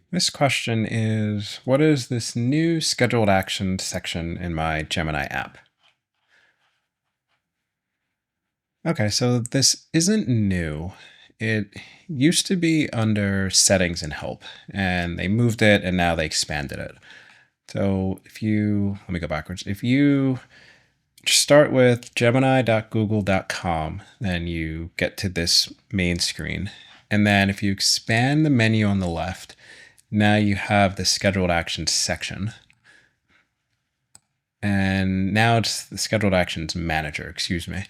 This question is, what is this new scheduled action section in my Gemini app? Okay, so this isn't new. It used to be under settings and help, and they moved it and now they expanded it. So let me go backwards. If you start with gemini.google.com, then you get to this main screen. And then if you expand the menu on the left, now you have the scheduled actions section. And now it's the scheduled actions manager, excuse me.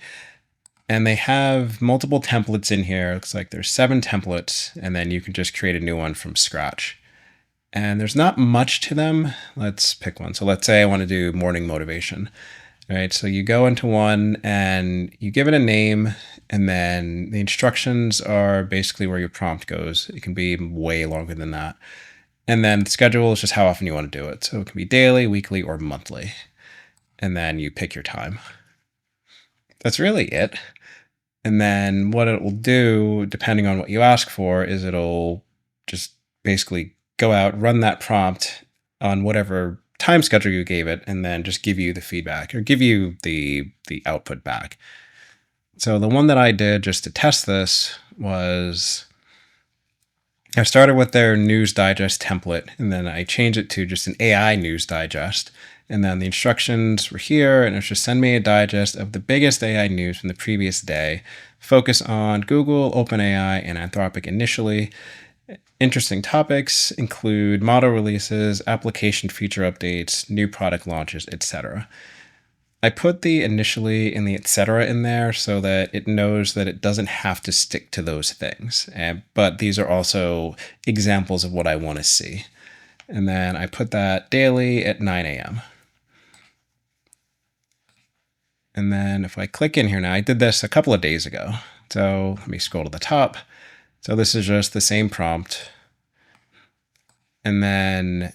And they have multiple templates in here. It looks like there's 7 templates, and then you can just create a new one from scratch. And there's not much to them. Let's pick one. So let's say I want to do morning motivation. All right, so you go into one and you give it a name, and then the instructions are basically where your prompt goes. It can be way longer than that. And then the schedule is just how often you want to do it. So it can be daily, weekly, or monthly. And then you pick your time. That's really it. And then what it will do, depending on what you ask for, is it'll just basically go out, run that prompt on whatever time schedule you gave it, and then just give you the feedback or give you the output back. So the one that I did just to test this was I started with their news digest template, and then I changed it to just an AI news digest. And then the instructions were here, and it was just send me a digest of the biggest AI news from the previous day. Focus on Google, OpenAI, and Anthropic initially. Interesting topics include model releases, application feature updates, new product launches, etc. I put the initially and the etc. in there so that it knows that it doesn't have to stick to those things. But these are also examples of what I want to see. And then I put that daily at 9 a.m. And then if I click in here now, I did this a couple of days ago. So let me scroll to the top. So this is just the same prompt. And then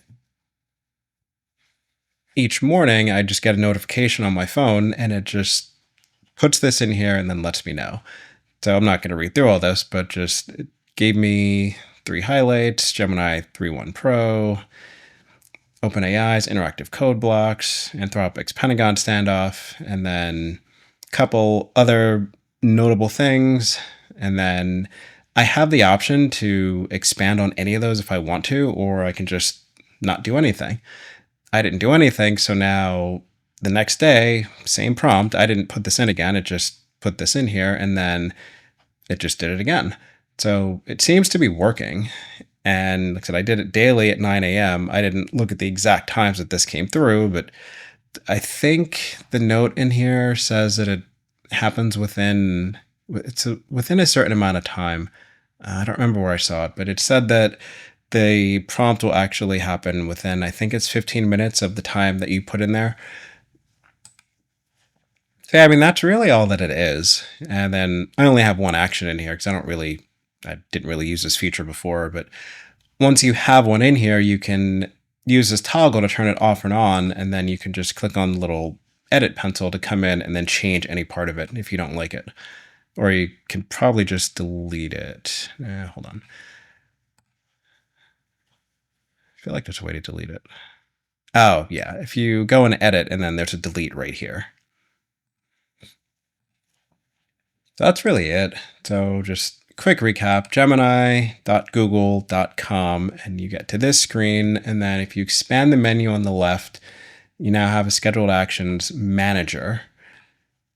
each morning I just get a notification on my phone and it just puts this in here and then lets me know. So I'm not going to read through all this, but just it gave me 3 highlights, Gemini 3.1 Pro, OpenAI's interactive code blocks, Anthropic's Pentagon standoff, and then a couple other notable things. And then I have the option to expand on any of those if I want to, or I can just not do anything. I didn't do anything, so now the next day, same prompt, I didn't put this in again, it just put this in here, and then it just did it again. So it seems to be working. And like I said, I did it daily at 9 a.m. I didn't look at the exact times that this came through, but I think the note in here says that it happens within a certain amount of time. I don't remember where I saw it, but it said that the prompt will actually happen within, I think it's 15 minutes of the time that you put in there. So yeah, I mean, that's really all that it is. And then I only have one action in here because I didn't really use this feature before, but once you have one in here, you can use this toggle to turn it off and on, and then you can just click on the little edit pencil to come in and then change any part of it if you don't like it. Or you can probably just delete it. Hold on. I feel like there's a way to delete it. Oh, yeah. If you go and edit, and then there's a delete right here. So that's really it. So just quick recap, gemini.google.com, and you get to this screen. And then if you expand the menu on the left, you now have a scheduled actions manager.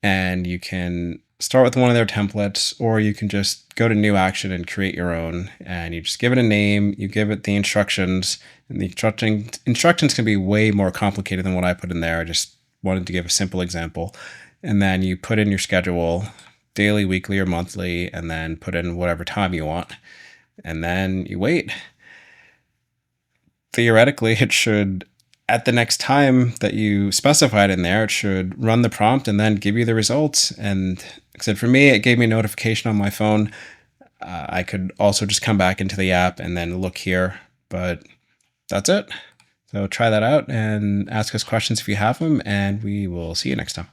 And you can start with one of their templates, or you can just go to new action and create your own. And you just give it a name, you give it the instructions, and the instructions can be way more complicated than what I put in there. I just wanted to give a simple example. And then you put in your schedule, daily, weekly, or monthly, and then put in whatever time you want. And then you wait. Theoretically, it should, at the next time that you specified in there, it should run the prompt and then give you the results. And like I said, for me, it gave me a notification on my phone. I could also just come back into the app and then look here, but that's it. So try that out and ask us questions if you have them, and we will see you next time.